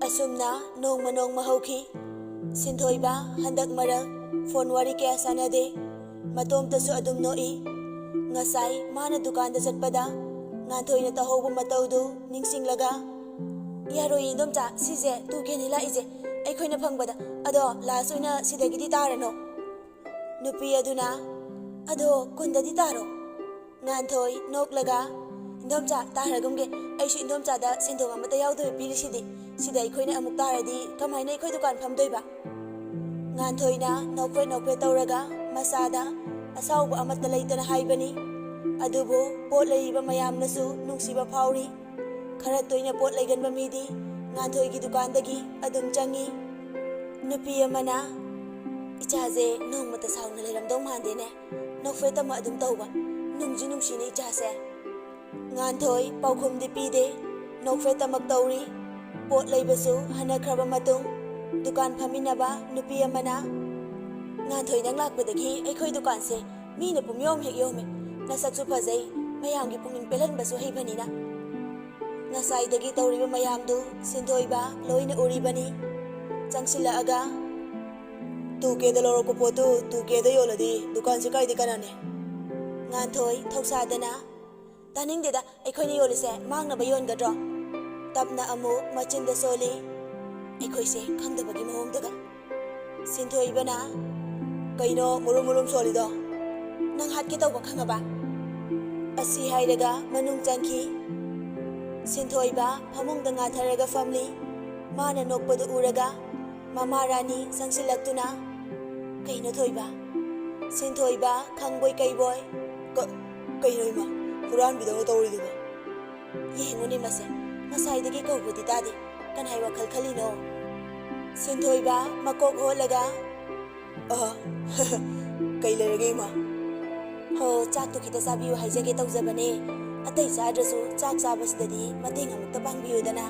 असुमना नोंमा नोंमा हौखी सिंथोइबा हंदक मरक phone वारी कया Sunday मतोमतसु अदुम नोई ngasai mana dukan da chatpada nganthoi na tahouba mataudu ningsinglaga yaroi indomcha sije tu ke ni la ije aikhoina phangbada ado last oina sidagidi tarano nupi aduna ado kundadi taro nganthoi noklaga indomcha taragumge aishi indomcha da sendong amata yaudoi pirisidi sida aikhoina amuk taradi kamaina aikhoi dukan phamdoiba nganthoi na nokwe tauraga masada asauba amata leitana haibani adubo pot leiba mayamnasu nungsiba phauri khara toina pot leiganba midi nganthoi gi dukan dagi adum changi nupi amana ichaje nongmata sauna leramdong mande ne nokfe tama adum tauba nungji nungsi ne ichase nganthoi paukhum di pide nokfe tamak tauri pot leibasu hana khraba matung dukan phaminaba nupi amana nganthoi nang lakpadagi aikhoi dukan se mina pumyom hek yome nasaksu phajai mayamgi pungning pelanbasu heibanina ngasai dagi tauriba mayamdu sindoiba loina uribani changsila aga tu ke da loro ko potu tu ke da yoladi dukan se kai de kanane nganthoi thausadana taning de da aikhoi ni yolise mangna bayon gadro tapna amu machin da soli aikhoi se khangdabagi mohom daga sindoibana kaino murum solido nang hat ke tawba khangaba asi hairaga manung changki sinthoi,ba phamungda ngatharaga family mana nokpadu uraga mama rani sangsilaktuna kaino thoiba sinthoi,ba khangboi kaiboy kainoima puran bidang tawriduba yengoni mase ngasai,dagi kawbudi tadi kan hai wakhal khalino sinthoi,ba makok holaga kai lerage ma ho chak tu kita sabiyu haijage tawjabane atai chadrasu chak chabasdadi mateng amukta pangbiyu dana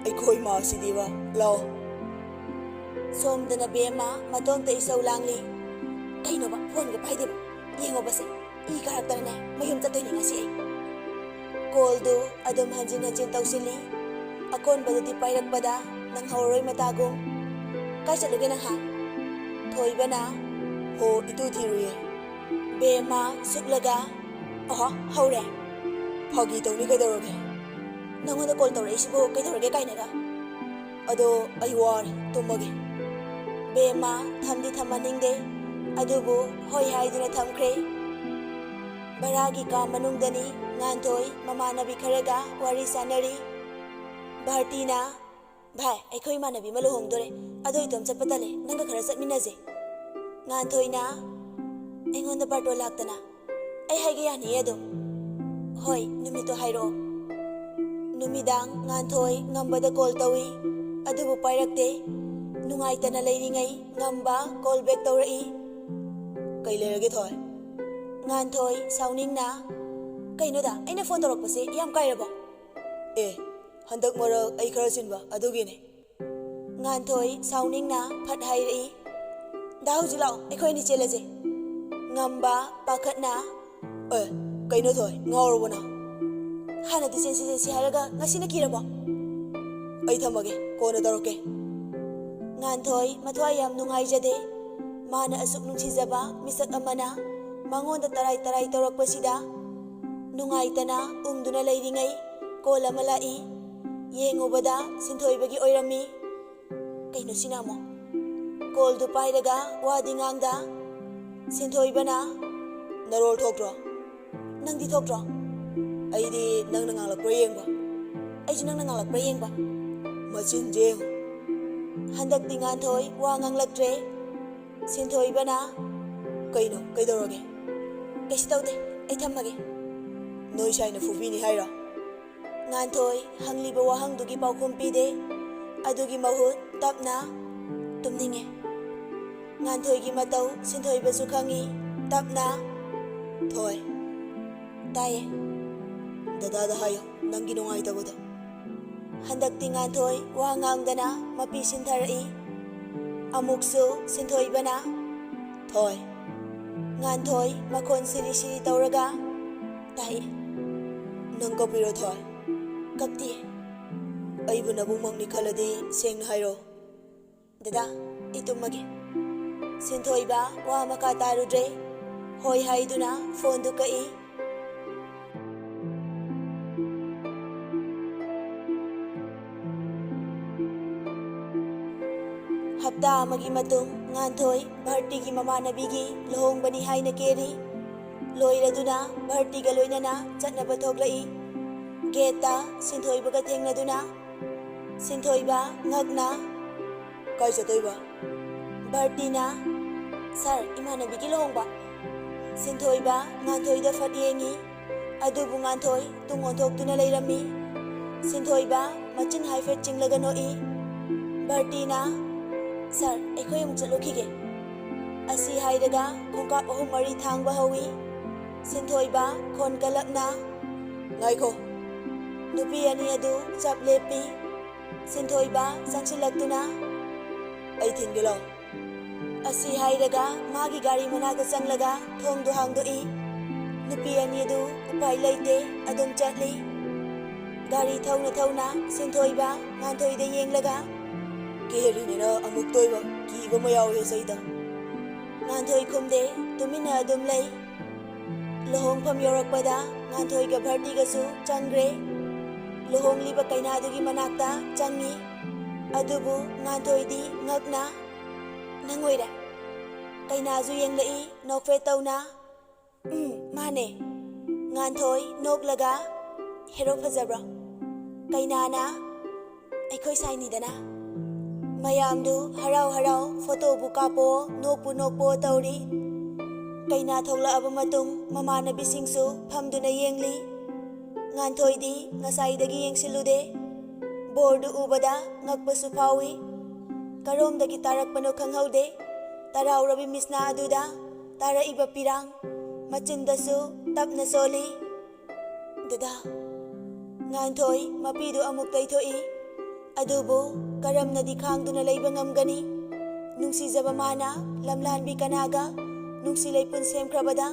aikhoi ma sidiwa lao somdana bema matomta isau langli kaino ba phone ga paide yengo base I karakterne mayum tatoi ni ngasi call do adum hanjin hanjin tawsili akon badadi pairak bada nang hauroi matagum kai chaluge nang ha thoibana ho itu thiruye bema suklaga haure phagi tawni kaidoroge nangoda call tawre isibo kaidoroge kainaga ado ai war tumage bema thamdi thamaningde adubu hoi haiduna thamkhre baragi ka manungdani nganthoi mamanabi kharaga wari sanari bhartina bhai aikhoi manabi maluhongdore adoi tom chapatale nanga khara chatminaje nganthoi,na aingonda bardo laktana ai haige yani edo hoi numito hairo numidang nganthoi ngambada call tawi adubu pairakte nungaitana leiringai ngamba call back tawrai kai lerage thoi nganthoi sauningna kainoda aina phone torokpase yam kairabo handak marak ai khara sinba adugine nganthoi sauningna phat hairi da hujilao aikhoi ni cheleje ngamba pakhatna kaino thoi ngawrobona hana di sensi haraga ngasina kirabo ai thamage kona daroke nganthoi mathwai yam nungai jade mana asuk nungchijaba misak amana mangonda tarai tawrakpasida nungaitana ungduna leiringai call ama lai yengobada sinthoi,bagi oirami kaino sinamo call du pairaga wadi ngangda sinthoi,bana narol thokro nangdi thokro aidi nangna ngalakpra yengba aiju nangna ngalakpra yengba machin jeng handak tinganthoi wa nganglaktre sinthoi,bana kaino kaidoroge kaisi tawde ai thammage noi saina fubini haira nganthoi hangliba wahangdugi paukhum pide adugi mahut tapna tumninge nganthoi,gi matau sinthoi,basu khangi tapna thoi taye dada da hayo nangi nungai tabodo handak tinganthoi wa ngangdana mapi sintharai amuksu sinthoi,bana thoi nganthoi makhon siri ꯑꯩꯕꯨ ꯅꯕꯨꯡꯃꯛꯅꯤ ꯈꯜꯂꯗꯤ ꯁꯦꯡꯅ ꯍꯥꯏꯔꯣ꯫ ꯗꯗꯥ ꯑꯩ ꯇꯨꯝꯃꯒꯦ꯫ ꯁꯤꯟꯊꯣꯏꯕ ꯋꯥ ꯃꯈꯥ ꯇꯥꯔꯨꯗ꯭ꯔꯦ꯫ ꯍꯣꯏ ꯍꯥꯏꯗꯨꯅ ꯐꯣꯟꯗꯨ ꯀꯛꯏ꯫ ꯍꯞꯇꯥ ꯑꯃꯒꯤ ꯃꯇꯨꯡ ꯉꯥꯟꯊꯣꯏ ꯚꯥꯔꯇꯤꯒꯤ ꯃꯃꯥꯟꯅꯕꯤꯒꯤ ꯂꯨꯍꯣꯡꯕꯅꯤ ꯍꯥꯏꯅ ꯀꯦꯔꯤ꯫ ꯂꯣꯏꯔꯗꯨꯅ ꯚꯥꯔꯇꯤꯒ ꯂꯣꯏꯅꯅ ꯆꯠꯅꯕ ꯊꯣꯛꯂꯛꯏ꯫ ꯒꯦꯠꯇ ꯁꯤꯟꯊꯣꯏꯕꯒ ꯊꯦꯡꯅꯗꯨꯅ ꯁꯤꯟꯊꯣꯏꯕ ꯉꯛꯅ ꯀꯥꯏ ꯆꯠꯇꯣꯏꯕ? ꯚꯥꯔꯇꯤꯅ ꯁꯥꯔ ꯏꯃꯥꯟꯅꯕꯤꯒꯤ ꯂꯨꯍꯣꯡꯕ꯫ ꯁꯤꯟꯊꯣꯏꯕ ꯉꯥꯟꯊꯣꯏꯗ ꯐꯠ ꯌꯦꯡꯉꯤ꯫ ꯑꯗꯨꯕꯨ ꯉꯥꯟꯊꯣꯏ ꯇꯨꯡ ꯑꯣꯟꯊꯣꯛꯇꯨꯅ ꯂꯩꯔꯝꯃꯤ꯫ ꯁꯤꯟꯊꯣꯏꯕ ꯃꯆꯤꯟ ꯍꯥꯏꯐꯦꯠ ꯆꯤꯡꯂꯒ ꯅꯣꯛꯏ꯫ ꯚꯥꯔꯇꯤꯅ ꯁꯥꯔ ꯑꯩꯈꯣꯏ ꯑꯃꯨꯛ ꯆꯠꯂꯨꯈꯤꯒꯦ ꯑꯁꯤ ꯍꯥꯏꯔꯒ ꯈꯣꯡꯀꯥꯞ 3-4 ꯊꯥꯡꯕ ꯍꯧꯏ꯫ ꯁꯤꯟꯊꯣꯏꯕ ꯈꯣꯟ ꯀꯜꯂꯛꯅ ꯉꯥꯏꯈꯣ꯫ ꯅꯨꯄꯤ ꯑꯅꯤ ꯑꯗꯨ ꯆꯞ ꯂꯦꯞꯄꯤ꯫ ꯁꯤꯟꯊꯣꯏꯕ ꯆꯪꯁꯤꯜꯂꯛꯇꯨꯅ ꯑꯩ ꯊꯤꯟꯒꯦ ꯂꯥꯎ ꯑꯁꯤ ꯍꯥꯏꯔꯒ ꯃꯥꯒꯤ ꯒꯥꯔꯤ ꯃꯅꯥꯛꯇ ꯆꯪꯂꯒ ꯊꯣꯡꯗꯨ ꯍꯥꯡꯗꯣꯛꯏ꯫ ꯅꯨꯄꯤ ꯑꯅꯤ ꯑꯗꯨ ꯎꯄꯥꯏ ꯂꯩꯇꯦ ꯑꯗꯨꯝ ꯆꯠꯂꯤ꯫ ꯒꯥꯔꯤ ꯊꯧꯅ ꯊꯧꯅ ꯁꯤꯟꯊꯣꯏꯕ ꯉꯥꯟꯊꯣꯏꯗ ꯌꯦꯡꯂꯒ ꯀꯦꯔꯤꯅꯤꯅ ꯑꯃꯨꯛ ꯇꯣꯏꯕ ꯀꯤꯕ ꯑꯃ ꯌꯥꯎꯏ ꯁꯩꯗ꯫ ꯉꯥꯟꯊꯣꯏ ꯈꯨꯝꯗꯦ ꯇꯨꯃꯤꯟꯅ ꯑꯗꯨꯝ ꯂꯩ꯫ ꯂꯨꯍꯣꯡꯐꯝ ꯌꯧꯔꯛꯄꯗ ꯉꯥꯟꯊꯣꯏꯒ ꯚꯥꯔꯇꯤꯒꯁꯨ ꯆꯪꯈ꯭ꯔꯦ꯫ ꯂꯨꯍꯣꯡꯂꯤꯕ ꯀꯩꯅꯥꯗꯨꯒꯤ ꯃꯅꯥꯛꯇ ꯆꯪꯉꯤ꯫ ꯑꯗꯨꯕꯨ ꯉꯥꯟꯊꯣꯏꯗꯤ ꯉꯛꯅ ꯅꯪ ꯑꯣꯏꯔꯦ꯫ ꯀꯩꯅꯥꯁꯨ ꯌꯦꯡꯂꯛꯏ ꯅꯣꯛꯐꯦꯠ ꯇꯧꯅ ꯃꯥꯅꯦ꯫ ꯉꯥꯟꯊꯣꯏ ꯅꯣꯛꯂꯒ ꯍꯦꯔꯣ ꯐꯖꯕ꯭ꯔꯣ? ꯀꯩꯅꯥꯅ ꯑꯩꯈꯣꯏ ꯁꯥꯏꯅꯤꯗꯅ꯫ ꯃꯌꯥꯝꯗꯨ ꯍꯔꯥꯎ ꯍꯔꯥꯎ ꯐꯣꯇꯣꯕꯨ ꯀꯥꯞꯄꯣ ꯅꯣꯛꯄꯨ ꯅꯣꯛꯄꯣ ꯇꯧꯔꯤ꯫ ꯀꯩꯅꯥ ꯊꯣꯛꯂꯛꯑꯕ ꯃꯇꯨꯡ ꯃꯃꯥꯟꯅꯕꯤꯁꯤꯡꯁꯨ ꯐꯝꯗꯨꯅ ꯌꯦꯡꯂꯤ꯫ ꯉꯥꯟꯊꯣꯏꯗꯤ ꯉꯁꯥꯏꯗꯒꯤ ꯌꯦꯡꯁꯤꯜꯂꯨꯗꯦ꯫ ꯕꯣꯔꯗꯨ ꯎꯕꯗ ꯉꯛꯄꯁꯨ ꯐꯥꯎꯏ꯫ ꯀꯔꯣꯝꯗꯒꯤ ꯇꯥꯔꯛꯄꯅꯣ ꯈꯪꯍꯧꯗꯦ꯫ ꯇꯔꯥꯎꯔꯕꯤ ꯃꯤꯁꯅꯥ ꯑꯗꯨꯗ ꯇꯥꯔꯛꯏꯕ ꯄꯤꯔꯥꯡ ꯃꯆꯤꯟꯗꯁꯨ ꯇꯞꯅ ꯁꯣꯜꯂꯤ꯫ ꯗꯗꯥ ꯉꯥꯟꯊꯣꯏ ꯃꯄꯤꯗꯨ ꯑꯃꯨꯛ ꯇꯩꯊꯣꯛꯏ꯫ ꯑꯗꯨꯕꯨ ꯀꯔꯝꯅꯗꯤ ꯈꯥꯡꯗꯨꯅ ꯂꯩꯕ ꯉꯝꯒꯅꯤ? ꯅꯨꯡꯁꯤꯖꯕ ꯃꯥꯅ ꯂꯝꯂꯥꯟꯕꯤ ꯀꯅꯥꯒ ꯅꯨꯡꯁꯤ ꯂꯩꯄꯨꯟ ꯁꯦꯝꯈ꯭ꯔꯕꯗ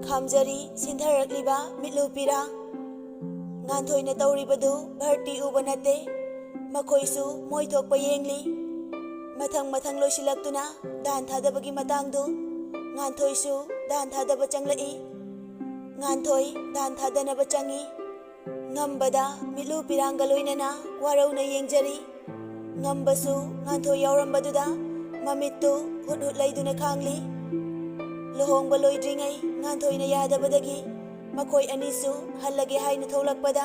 ꯈꯥꯝꯖꯔꯤ ꯁꯤꯟꯊꯔꯛꯂꯤꯕ ꯃꯤꯠꯂꯨ ꯄꯤꯔꯥꯡ꯫ ꯉꯥꯟꯊꯣꯏꯅ ꯇꯧꯔꯤꯕꯗꯨ ꯚꯥꯔꯇꯤ ꯎꯕ ꯅꯠꯇꯦ꯫ ꯃꯈꯣꯏꯁꯨ ꯃꯣꯏ ꯊꯣꯛꯄ ꯌꯦꯡꯂꯤ꯫ ꯃꯊꯪ ꯃꯊꯪ ꯂꯣꯏꯁꯤꯜꯂꯛꯇꯨꯅ ꯗꯥꯟ ꯊꯥꯗꯕꯒꯤ ꯃꯇꯥꯡꯗꯨ ꯉꯥꯟꯊꯣꯏꯁꯨ ꯗꯥꯟ ꯊꯥꯗꯕ ꯆꯪꯂꯛꯏ꯫ ꯉꯥꯟꯊꯣꯏ ꯗꯥꯟ ꯊꯥꯗꯅꯕ ꯆꯪꯉꯤ꯫ ꯉꯝꯕꯗ ꯃꯤꯠꯂꯨ ꯄꯤꯔꯥꯡꯒ ꯂꯣꯏꯅꯅ ꯋꯥꯔꯧꯅ ꯌꯦꯡꯖꯔꯤ꯫ ꯉꯝꯕꯁꯨ ꯉꯥꯟꯊꯣꯏ ꯌꯥꯎꯔꯝꯕꯗꯨꯗ ꯃꯃꯤꯠꯇꯨ ꯍꯨꯠ ꯍꯨꯠ ꯂꯩꯗꯨꯅ ꯈꯥꯡꯂꯤ꯫ ꯂꯨꯍꯣꯡꯕ ꯂꯣꯏꯗ꯭ꯔꯤꯉꯩ ꯉꯥꯟꯊꯣꯏꯅ ꯌꯥꯗꯕꯗꯒꯤ ꯃꯈꯣꯏ ꯑꯅꯤꯁꯨ ꯍꯜꯂꯒꯦ ꯍꯥꯏꯅ ꯊꯣꯛꯂꯛꯄꯗ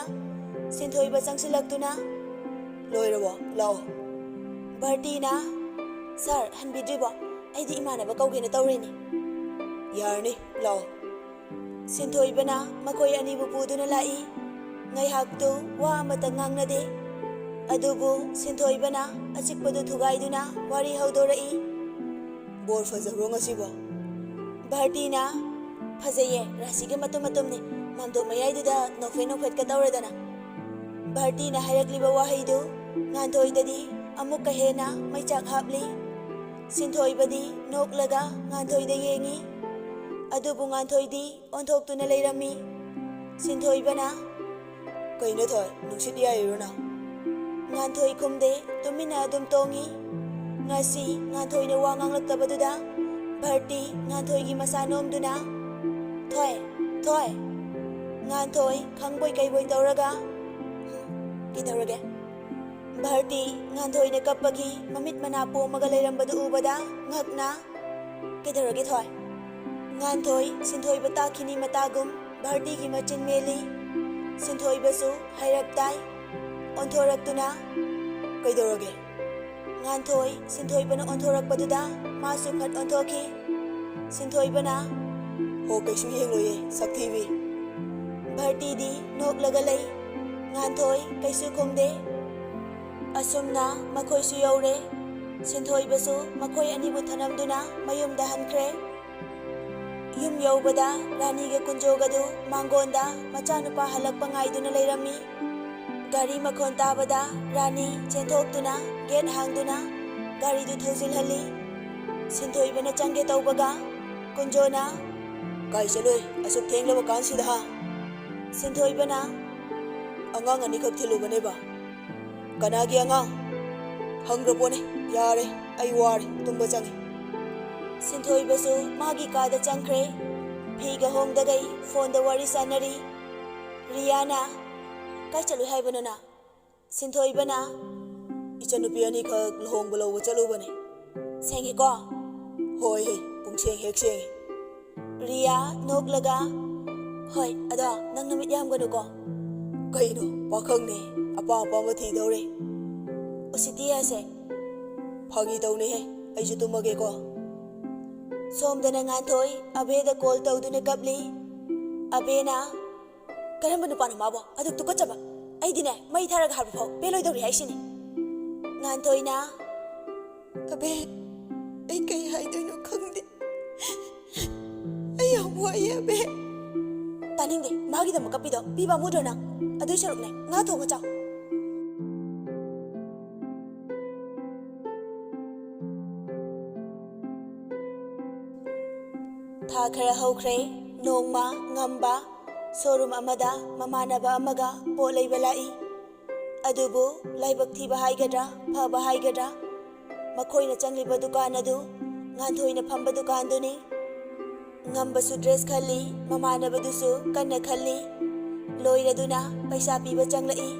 ꯁꯤꯟꯊꯣꯏꯕ ꯆꯪꯁꯤꯜꯂꯛꯇꯨꯅ ꯂꯣꯏꯔꯕꯣ ꯂꯥꯛꯑꯣ꯫ ꯚꯥꯔꯇꯤꯅ ꯁꯥꯔ ꯍꯟꯕꯤꯗ꯭ꯔꯤꯕꯣ? ꯑꯩꯗꯤ ꯏꯃꯥꯟꯅꯕ ꯀꯧꯒꯦꯅ ꯇꯧꯔꯤꯅꯤ꯫ ꯌꯥꯔꯅꯤ ꯂꯥꯛꯑꯣ꯫ ꯁꯤꯟꯊꯣꯏꯕꯅ ꯃꯈꯣꯏ ꯑꯅꯤꯕꯨ ꯄꯨꯗꯨꯅ ꯂꯥꯛꯏ꯫ ꯉꯥꯏꯍꯥꯛꯇꯨ ꯋꯥ ꯑꯃꯇ ꯉꯥꯡꯅꯗꯦ꯫ ꯑꯗꯨꯕꯨ ꯁꯤꯟꯊꯣꯏꯕꯅ ꯑꯆꯤꯛꯄꯗꯨ ꯊꯨꯒꯥꯏꯗꯨꯅ ꯋꯥꯔꯤ ꯍꯧꯗꯣꯔꯛꯏ꯫ ꯕꯣꯔ ꯐꯖꯕ꯭ꯔꯣ ꯉꯁꯤꯕꯣ? ꯚꯥꯔꯇꯤꯅ ꯐꯖꯩꯌꯦ ꯔꯥꯁꯤꯒ ꯃꯇꯨꯝ ꯃꯇꯨꯝꯅꯤ ꯃꯥꯝꯗꯣꯞ ꯃꯌꯥꯏꯗꯨꯗ ꯅꯣꯛꯐꯦꯠ ꯅꯣꯛꯐꯦꯠꯀ ꯇꯧꯔꯗꯅ꯫ ꯚꯥꯔꯇꯤꯅ ꯍꯥꯏꯔꯛꯂꯤꯕ ꯋꯥꯍꯩꯗꯨ ꯉꯥꯟꯊꯣꯏꯗꯗꯤ ꯑꯃꯨꯛꯀ ꯍꯦꯟꯅ ꯃꯩꯆꯥꯛ ꯍꯥꯞꯂꯤ꯫ ꯁꯤꯟꯊꯣꯏꯕꯗꯤ ꯅꯣꯛꯂꯒ ꯉꯥꯟꯊꯣꯏꯗ ꯌꯦꯡꯉꯤ꯫ ꯑꯗꯨꯕꯨ ꯉꯥꯟꯊꯣꯏꯗꯤ ꯑꯣꯟꯊꯣꯛꯇꯨꯅ ꯂꯩꯔꯝꯃꯤ꯫ ꯁꯤꯟꯊꯣꯏꯕꯅ ꯀꯩꯅꯣ ꯊꯣꯏ ꯅꯨꯡꯁꯤꯠ ꯌꯥꯏꯔꯣꯅ? ꯉꯥꯟꯊꯣꯏ ꯈꯨꯝꯗꯦ ꯇꯨꯃꯤꯟꯅ ꯑꯗꯨꯝ ꯇꯣꯡꯉꯤ꯫ ꯉꯁꯤ ꯉꯥꯟꯊꯣꯏꯅ ꯋꯥ ꯉꯥꯡꯂꯛꯇꯕꯗꯨꯗ ꯚꯥꯔꯇꯤ ꯉꯥꯟꯊꯣꯏꯒꯤ ꯃꯁꯥ ꯅꯣꯝꯗꯨꯅ ꯊꯣꯏ ꯊꯣꯏ꯫ ꯉꯥꯟꯊꯣꯏ ꯈꯪꯕꯣꯏ ꯀꯩꯕꯣꯏ ꯇꯧꯔꯒ ꯀꯩꯗꯧꯔꯒꯦ? ꯚꯥꯔꯇꯤ ꯉꯥꯟꯊꯣꯏꯅ ꯀꯞꯄꯒꯤ ꯃꯃꯤꯠ ꯃꯅꯥ ꯄꯣꯝꯃꯒ ꯂꯩꯔꯝꯕꯗꯨ ꯎꯕꯗ ꯉꯛꯅ ꯀꯩꯗꯧꯔꯒꯦ ꯊꯣꯏ? ꯉꯥꯟꯊꯣꯏ ꯁꯤꯟꯊꯣꯏꯕ ꯇꯥꯈꯤꯅꯤ ꯃꯇꯥꯒꯨꯝ ꯚꯥꯔꯇꯤꯒꯤ ꯃꯆꯤꯟ ꯃꯦꯜꯂꯤ꯫ ꯁꯤꯟꯊꯣꯏꯕꯁꯨ ꯍꯥꯏꯔꯞ ꯇꯥꯏ꯫ ꯑꯣꯟꯊꯣꯔꯛꯇꯨꯅ ꯀꯩꯗꯧꯔꯒꯦ? ꯉꯥꯟꯊꯣꯏ ꯁꯤꯟꯊꯣꯏꯕꯅ ꯑꯣꯟꯊꯣꯔꯛꯄꯗꯨꯗ ꯃꯥꯁꯨ ꯐꯠ ꯑꯣꯟꯊꯣꯛꯈꯤ꯫ ꯁꯤꯟꯊꯣꯏꯕꯅ ꯍꯣ ꯀꯩꯁꯨ ꯌꯦꯡꯂꯣꯏꯌꯦ ꯁꯛꯊꯤꯕꯤ꯫ ꯚꯥꯔꯇꯤꯗꯤ ꯅꯣꯛꯂꯒ ꯂꯩ꯫ ꯉꯥꯟꯊꯣꯏ ꯀꯩꯁꯨ ꯈꯨꯝꯗꯦ꯫ ꯑꯁꯨꯝꯅ ꯃꯈꯣꯏꯁꯨ ꯌꯧꯔꯦ꯫ ꯁꯤꯟꯊꯣꯏꯕꯁꯨ ꯃꯈꯣꯏ ꯑꯅꯤꯕꯨ ꯊꯅꯝꯗꯨꯅ ꯃꯌꯨꯝꯗ ꯍꯟꯈ꯭ꯔꯦ꯫ ꯌꯨꯝ ꯌꯧꯕꯗ ꯔꯥꯅꯤꯒ ꯀꯨꯟꯖꯣꯒꯗꯨ ꯃꯥꯡꯒꯣꯟꯗ ꯃꯆꯥꯅꯨꯄꯥ ꯍꯜꯂꯛꯄ ꯉꯥꯏꯗꯨꯅ ꯂꯩꯔꯝꯃꯤ꯫ ꯒꯥꯔꯤ ꯃꯈꯣꯟ ꯇꯥꯕꯗ ꯔꯥꯅꯤ ꯆꯦꯟꯊꯣꯛꯇꯨꯅ ꯒꯦꯠ ꯍꯥꯡꯗꯨꯅ ꯒꯥꯔꯤꯗꯨ ꯊꯧꯖꯤꯜꯍꯜꯂꯤ꯫ ꯁꯤꯟꯊꯣꯏꯕꯅ ꯆꯪꯒꯦ ꯇꯧꯕꯒ ꯀꯨꯟꯖꯣꯅ ꯀꯥꯏ ꯆꯠꯂꯣꯏ ꯑꯁꯨꯛ ꯊꯦꯡꯂꯕ ꯀꯥꯟꯁꯤꯗ ꯍꯥ? ꯁꯤꯟꯊꯣꯏꯕꯅ ꯑꯉꯥꯡ ꯑꯅꯤꯈꯛ ꯊꯤꯜꯂꯨꯕꯅꯦꯕ꯫ Kanagi angang? Hangrapone, yare, ay ware, tumba changi. Sinthoi basu magi kada changkre. Phiga hongdagai phone da wari sanari. Riana, kai chalu haibano na? Sinthoi bana? Ichanupi ani khak lohong balo chalu bane. Sengi ko? Hoi he, pungseng hek sengi. Ria noglaga. Hoi, ada nang namit yam ganu ko. Kaino, pakhang ni, apa mathi daure. Usitiya se. Phagi tau ne he, ai ju tumage ko. Somdana nganthoi abe da call tawduna kapli. Abe na karamba nupa na mabo aduk tukachaba. Ai dine mai tharaga harbu phau peloi dori haisini. Nganthoi na abe ai kai haidoino khangde. Ai yam wai abe. Taningde magi da makapido piba mudona. Adu sharuk ne nga thonga chaw. Tha khara haukhre nongma ngamba showroom amada mamanaba amaga po leiba lai adubu laibak thiba haigadra phaba haigadra makhoina changliba dukan adu nganthoina phamba dukan duni ngamba su dress khalli mamanaba dusu kanna khalli loiraduna paisa piba changlai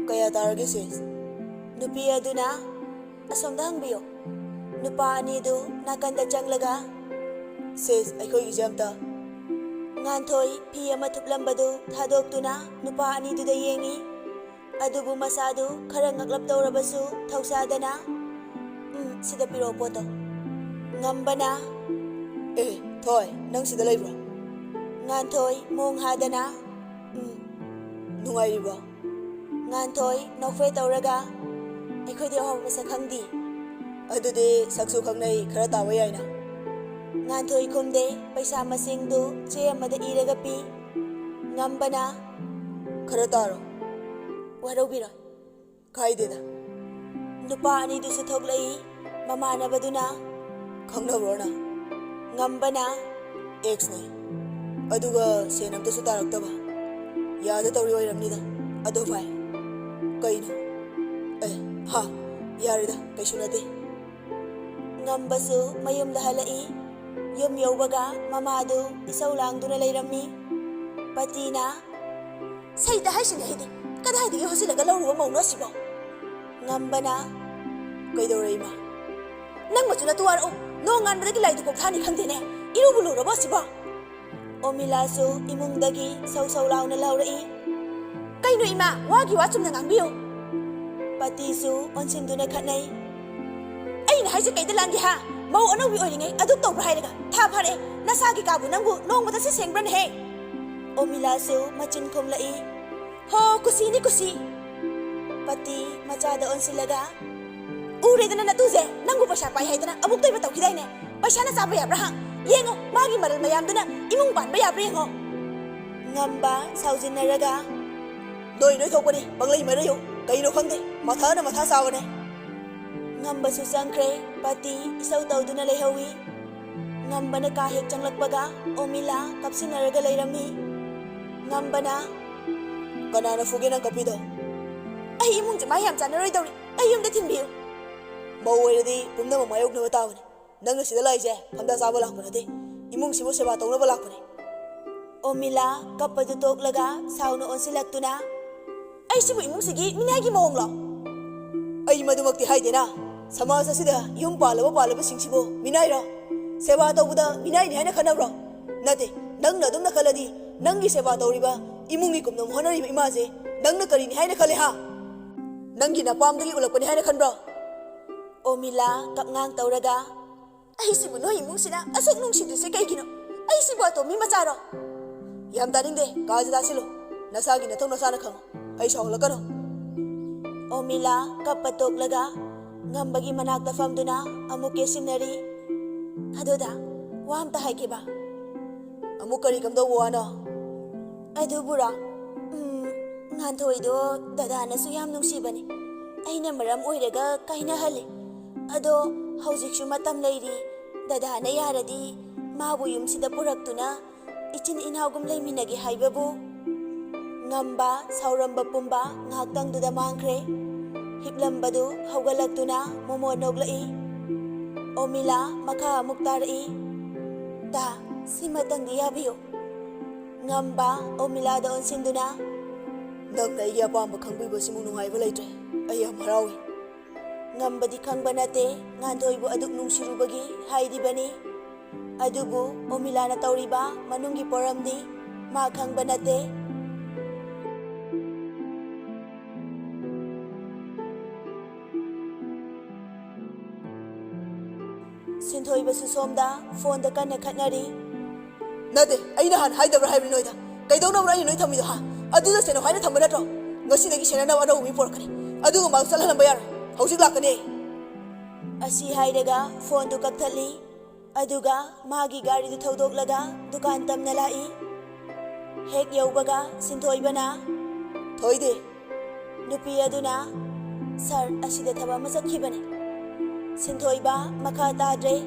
kaya tarage sis nupi aduna asomda hangbiyo nupa ani du nakanda changlaga sis aikoi exam ta nganthoi phi ama thuplambadu thadoktuna nupa ani du da yengi adubu masadu khara ngaklap tawrabasu thausadana sida piro poto ngambana thoi nang sida leibro nganthoi mong hadana nungai ribo nganthoi nokfe tawraga aikoi de hom masa khangdi adude saksu khangnai khara tawa yaina nganthoi khumde paisa masing du che amada iraga pi ngambana khara taro warobira kaideda nupa ani du su thoklai mamana baduna khangnawrona ngambana x ne aduga senam tu su taraktaba yada tawri oiramnida adu fai kaino ha yarida kaisunate ngambasu mayum dahalai yum yaubaga mamadu isau langduna leirammi patina saida haisina hidi kadai digi hosilaga lawruwa mauno sibo ngambana kaidoreima nang machuna tuwar no nganbadagi laidu kok thani khangdene irubu lurabo sibo omilasu imungdagi sau launa lawrai kaino ima wagi wachumna ngangbiyo patisu onsinduna khatnai aina haise kaida langi ha mau anawi oiringai aduk tawbra hairaga tha phare nasagi kabu nangbu nongmada se sengbran he omilasu machin khomlai ho kusi ni kusi pati machada onsilaga uredana natuje nangbu pasha pai haidana abuk toiba tawkidai ne paisa na chaba yabra ha yengo magi maral mayamduna imung ban ba yabra yengo ngamba saujinaraga noi thokpani banglai marayo kaino khangde matha sawne ngamba su sangkre pati isau tawduna leihawi ngambana ka hek changlakpaga omila kapsinaraga leirami ngambana kanana fuge nang kapido ai imung jama yam chanaroi dawri ai yumda thinbiu mawiradi pumna mayok na tawne nangna sida laije phamda saba lakpanade imung sibo seba tawna balakpane omila kapadu toklaga sauna onsilaktuna ai sibu imung sigi minagi mawonglo ai madumakti haidena समाज असिदा yum पालबा सिंगसिबो मिनाइरो सेवा तौबदा मिनाइनि हाइना खनब्रो नते नंगना दुमना खलदी नंगी सेवा तौरिबा इमुंगी कुमनम होनरिबा इमाजे नंगना करिनि हाइना खले हा नंगी ना पामदगी उलकपनि हाइना खनब्रो ओमिला कपngang तौरगा ai sibu no imungsina asuk nungsiduse kaigino ai sibu to mi macharo yam taringde kajada silo nasagi na thong nasana khang ai sawlakano omila kapatoklaga ngambagi manakta famduna amuke sinari adoda wamta haikiba amukari kamdo wana adubura nganthoi do dadana su yam nungsibani aina maram oiraga kaina hale ado haujiksu matam leiri dadana yaradi mabu yumsida puraktuna ichin inhagum leiminagi haibabu Ngamba sauramba pumba ngahaktangduda mangkhre. Hiplambadu haugalatuna momo noglai. Omila makha amuk tarai. Ta simatangdi yabiyo. Ngamba Omila da onsinduna. Nangna aigi apamba khangbibasimung nunghaiba leitre. Ai yam harawi. Ngambadi khangba nate nganthoibu aduk nungsirubagi haidibani. Adubu Omilana tauriba manungi poramdi ma khangba nate. Sinthoi somda phone da kanna khatnari. Nade aina han haidabra haibri noida. Kaidona bra ni noi thamido ha. Aduda seno haina thambana tro. Ngasi dagi sena na wada umi porkani. Adugo ma salhan bayar. Hausik lakani. Asi haidega phone du kakthali. Aduga magi gari du thodok dukan tamna lai. Hek yaubaga sinthoi bana. Thoide. Nupi aduna sir asida thaba masakhibane. Sinthoi ba makha tadre.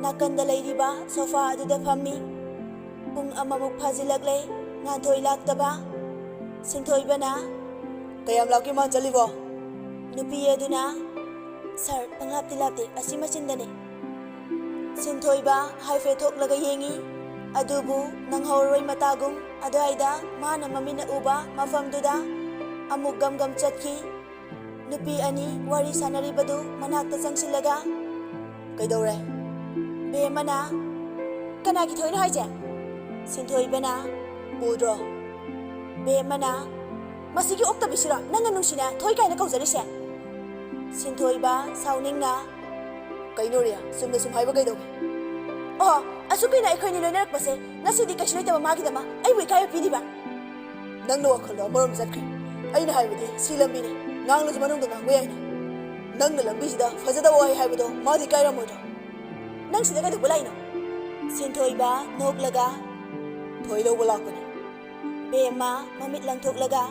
Nakanda leiriba sofa aduda phammi. Pung amamuk phazilagle nganthoi laktaba. Sinthoi bana kayam lakki man chalibo. Nupi aduna sir panglapti lapti asi machindane. Sinthoi ba haife thoklaga yengi. Adubu nanghoroi matagum adwaida mana mamina uba mafamduda amuk gam chatki. Nupi ani wari sanaribadu manakta changsilaga. Kaidore be mana kana ki thoina haije. Sinthoi bana budro be mana masigi okta bisira nanga nungsina thoi kaina kaujarise. Sinthoi ba sauningna kainoria sumna sum haiba kaido. Oh asukina ekhoini loinak pase ngasidi kashiroi taba magidama ai wi kaya pidiba. Nangno wakhalo morom jatkri. Aina haibadi silambine nganglu manungda ngangwe aina. Nangna lambisida fajada wai haibado madi kaira modo. Nang sida kaido bulaino. Sinthoi ba noklaga thoi lo bulakani. Bema mamit lang thoklaga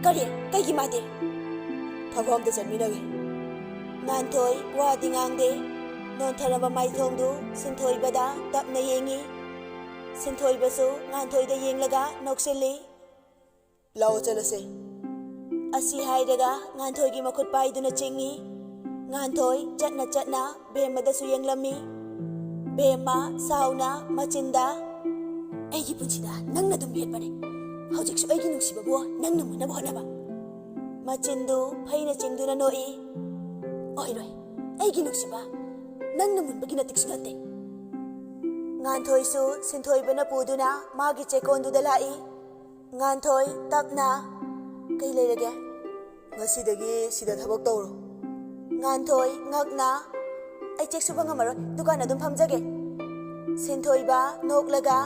kari kaigi mate. Thabam da janminage. Nganthoi wadi ngangde non tharaba mai thongdu Sinthoi bada tapna yengi. Sinthoi basu nganthoi da yenglaga nokseli. Lao chalase. Asi hairaga nganthoi gi makhut paiduna chingi. Nganthoi chatna bema da su yenglami. Bema sauna machinda. Aigi punchida nangna dum yetbane. Hojik su aigi nungsiba bo nangna munna bhonaba. Machindu phaina chingduna noi. Oiroi aigi nungsiba nangna munbagi na tiksinate. Nganthoi su Sinthoi bana puduna magi chekondu dalai. Nganthoi tapna kai leirage. Ngasidagi sida thabak tawro. Nganthoi ngakna ai chek suba ngamaro dukan adum phamjage. Sinthoi ba noklaga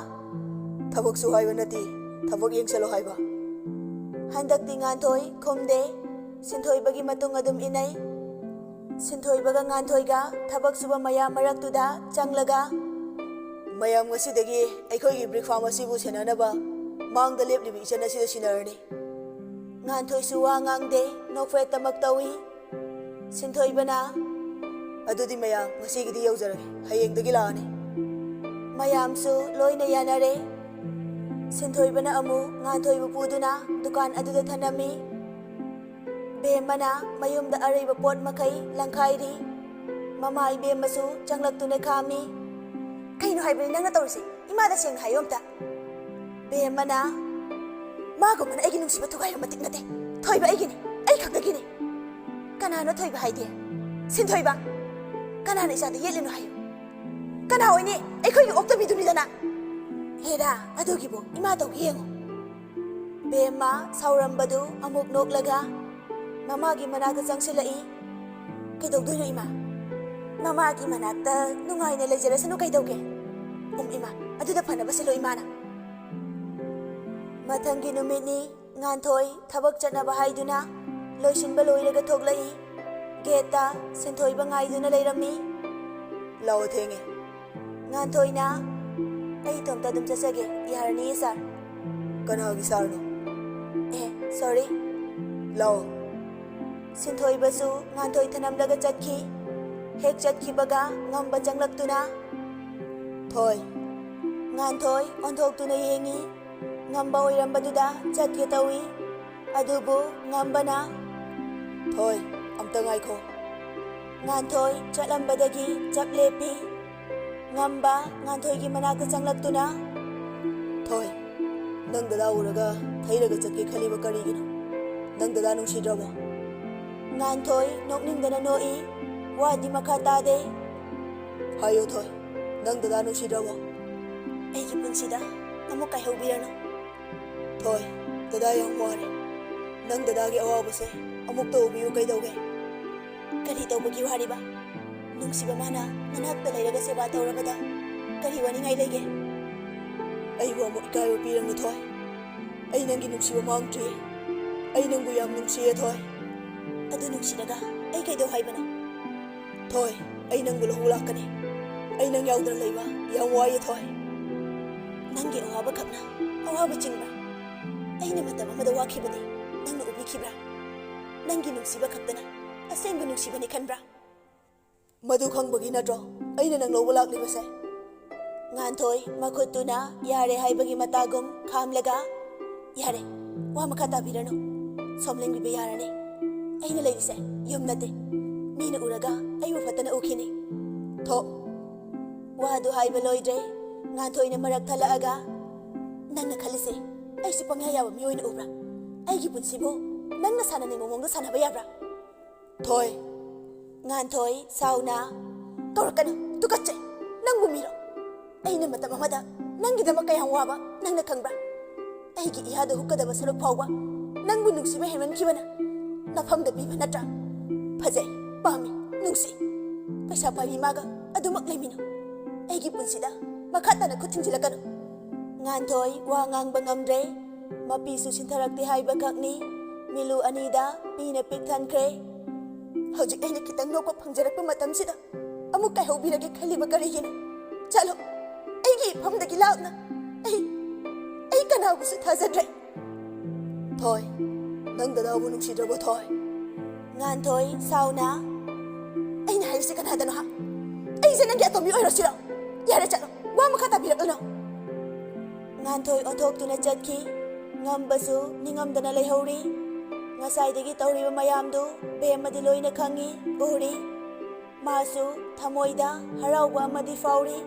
thabak su haiba nati thabak yengsalo haiba. Handakti nganthoi khomde Sinthoi bagi matung adum inai. Sinthoi baga nganthoi ga thabak suba mayam maraktuda changlaga. Mayam ngasidagi aikhoi gi brick farm asibu senanaba mangda leplibi ichana sida sinarani. Nganthoi su wa ngangde nokfe tamak tawi. Sinthoi bana adudi mayam ngasigidi yaujarage hayengdagi laani. Mayam su loina yanare. Sinthoi bana amu nganthoi bu puduna dukan aduda thanami. Bemana mayumda araiba pot makai langkhairi. Mamai bemasu changlaktuna khami. Kaino haibani nangna tawrisi imada seng hayomta. Bemana mago mana aigi nungsiba thugaira matik nate. Thoiba aigini ai khangdagini. Kanano thoiba haide. Sinthoi ba kanana isada yelinu hayo. Kana hoini aikhoi okta biduni dana. Hera adugibo ima tawgi yengo. Bema saurambadu amuk noklaga. Mamagi manakta changsilai. Kaidogdoino ima. Mamagi manakta nungaina lejarasanu kaidogge. Ima aduda phanaba silo imana. Mathangi numitni nganthoi thabak chatnaba haiduna loisinba loiraga thoklai. Geta Sinthoi ba ngaiduna leirami. Lao thenge. Nganthoi na ai tomta dum chasage yarni sar. Kanagi sarno. Sorry. Lao. Sinthoi basu nganthoi thanamlaga chatki. Hek chatki baga ngamba changlaktuna. Thoi. Nganthoi onthok tuna yengi. ngamba oirambaduda chatke tawi adubu ngambana thoi amta ngaikho nganthoi chatlambadagi chaplepi ngamba nganthoi manakta changlaktuna thoi nang dada uraga thairaga chatke khaliba karigino nang dada nungsidrabo nganthoi nokningdana noi wadi makha tade hayo thoi nang dada nungsidrabo aigi punsida amuk kaihobirano thoi dada yang ware nang dadagi awabase amuk tawbiyu kaidauge kari tawbagi wariba nungsiba mana nanakta leiraga seba tawrabada kari waningai lege aibu amuk ikaiba pirangno thoi ai nangi nungsiba mangtri ai nangbu yam nungsiye thoi adu nungsidaga ai kaidau haibana thoi ai nangbu lohulakane ai nang yaudra leiba yam waye thoi nangi awaba khapna awaba chingba aina matam amada wakhibani nangna ubikhibra nangi nungsiba khaptana asengba nungsibani khanbra madu khangbagi natro aina nang loba laklibase nganthoi makhutuna yare haibagi matagum khamlaga yare wa makha tabirano somlengbi be yarane aina leise yum nate mina uraga ayu fatana ukhini tho wa du haiba loidre nganthoi na marak thalaaga nangna khalise aisi pangya yaba mioina ubra aigi punsibo nangna sanane momongda sanaba yabra thoi nganthoi sauna torakana tukache nangbu miro aina matam amada nangi dama kayang waba nangna khangbra aigi iyada hukadaba saruk phawba nangbu nungsiba heman kibana nafamda biba natra phajai pami nungsi paisa pabi maga adumak leimino aigi punsida makhatana khuthingjilakano nganthoi wa ngang ngamdre mapisu sintharakti haiba khakni milu anida pina pikthankre hojik aina kitang nokpa phangjarakpa matamsida amuk kai hobirage khaliba karigino chalo aigi phamdagi laakna ai kanabu su thajadre thoi nang dadabu nungsidrabo thoi nganthoi sauna aina haise kanadano ha aise nangi atomi oirosiro yare chalo wa makha tabirakno nganthoi onthoktuna chatki ngambasu ningamdana leihori ngasaidagi tawriba mayamdu bemadi loina khangi uhri masu thamoida harauba amadi fauri